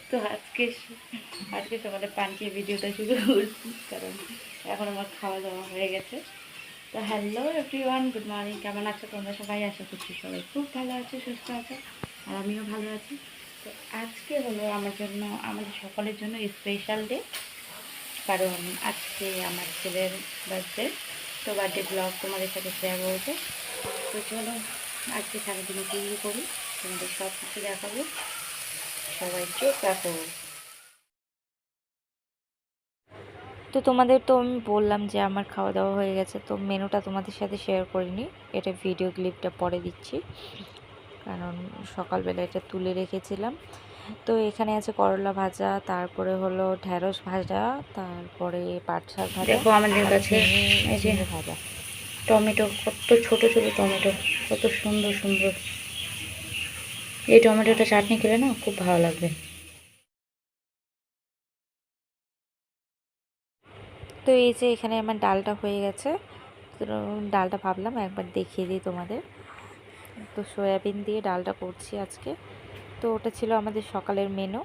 তো আজকে সকালে পান খেয়ে ভিডিওটা শুরু করছি, কারণ এখন আমার খাওয়া দাওয়া হয়ে গেছে। তো হ্যালো এভরিওয়ান, গুড মর্নিং। কেমন আছো তোমরা সবাই? আশা করছি সবাই খুব ভালো আছে, সুস্থ আছে, আর আমিও ভালো আছি। তো আজকে হলো আমাদের সকলের জন্য স্পেশাল ডে, কারণ আজকে আমার ছেলের বার্থডে। তো বার্থডে ব্লগ তোমাদের সাথে শেয়ার করবো। তো চলো আজকে সারাদিনে কী করি তোমাদের সব কিছু দেখাবো, সবাই চোখ রাখো। তো তোমাদের তো আমি বললাম যে আমার খাওয়া দাওয়া হয়ে গেছে, তো মেনুটা তোমাদের সাথে শেয়ার করিনি, এটা ভিডিও ক্লিপটা পরে দিচ্ছি, কারণ সকালবেলা এটা তুলে রেখেছিলাম। তো এখানে আছে করলা ভাজা, তারপরে হলো ঢেঁড়স ভাজা, তারপরে পাট শাক ভাজা। দেখো আমাদের কাছে এই যে ভাজা টমেটো, কত ছোট ছোট টমেটো, কত সুন্দর সুন্দর। এই টমেটোটা চাটনি খেলে না খুব ভালো লাগবে। তো এই যে এখানে আমার ডালটা হয়ে গেছে, তো ডালটা ভাবলাম একবার দেখিয়ে দিই তোমাদের। তো সয়াবিন দিয়ে ডালটা করছি আজকে। তো ওটা ছিল আমাদের সকালের মেনু।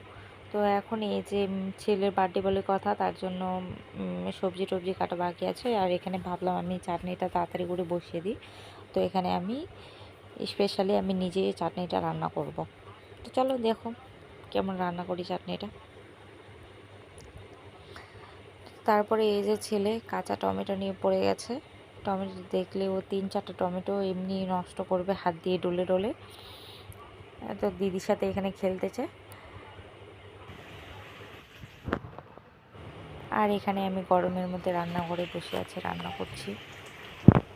তো এখন এই যে ছেলের বার্থডে বলে কথা, তার জন্য সবজি টবজি কাটা বাকি আছে, আর এখানে ভাবলাম আমি চাটনিটা তাড়াতাড়ি করে বসিয়ে দিই। তো এখানে আমি স্পেশালি নিজে চাটনিটা রান্না করব। তো চলো দেখো কেমন রান্না করি চাটনিটা। তারপরে এই যে ছেলে কাঁচা টমেটো নিয়ে পড়ে গেছে। টমেটো দেখলে ও 3-4টা টমেটো এমনি নষ্ট করবে হাত দিয়ে ডলে ডলে। তো দিদির সাথে এখানে খেলতেছে। আর এখানে আমি গরমের মধ্যে রান্না করে বসে আছি, রান্না করছি,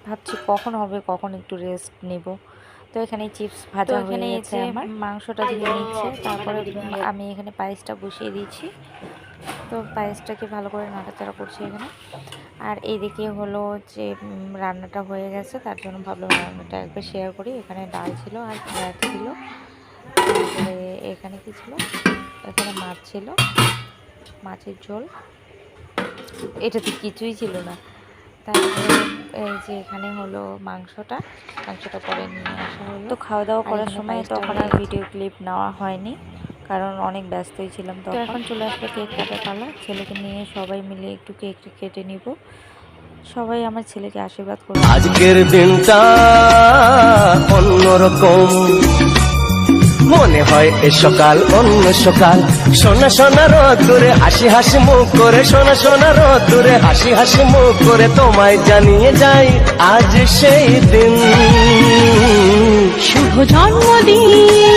ভাবছি কখন হবে, কখন একটু রেস্ট নেব। তো এখানে চিপস ভাজা হয়ে গেছে, আমার মাংসটা দিয়ে নিচ্ছে। তারপরে আমি এখানে পায়েসটা বসিয়ে দিয়েছি। তো পায়েসটাকে ভালো করে নাড়াচাড়া করছি এখানে। আর এইদিকে হলো যে রান্নাটা হয়ে গেছে, তার জন্য ভাবলাম রান্নাটা একবার শেয়ার করি। এখানে ডাল ছিল আর ভাত ছিল, তারপরে এখানে কি ছিল, এখানে মাছ ছিল, মাছের ঝোল, এটাতে কিছুই ছিল না। তারপরে এই যে এখানে হলো মাংসটা পরে নিয়ে আসা হলো। তো খাওয়া দাওয়া করার সময় তখন আর ভিডিও ক্লিপ নেওয়া হয়নি, কারণ অনেক ব্যস্তই ছিলাম। তো এখন চলে আসলো কেক কাটার পালা, ছেলেকে নিয়ে সবাই মিলে একটু কেক কেটে নিব। সবাই আমার ছেলেকে আশীর্বাদ করবে। আজকের দিনটা অন্যরকম, মনে হয় এ সকাল অন্য সকাল। সোনা সোনা রোদ্দুরে হাসি হাসি মুখ করে, সোনা সোনা রোদ্দুরে হাসি হাসি মুখ করে তোমায় জানিয়ে যাই আজ সেই দিন, শুভ জন্মদিন।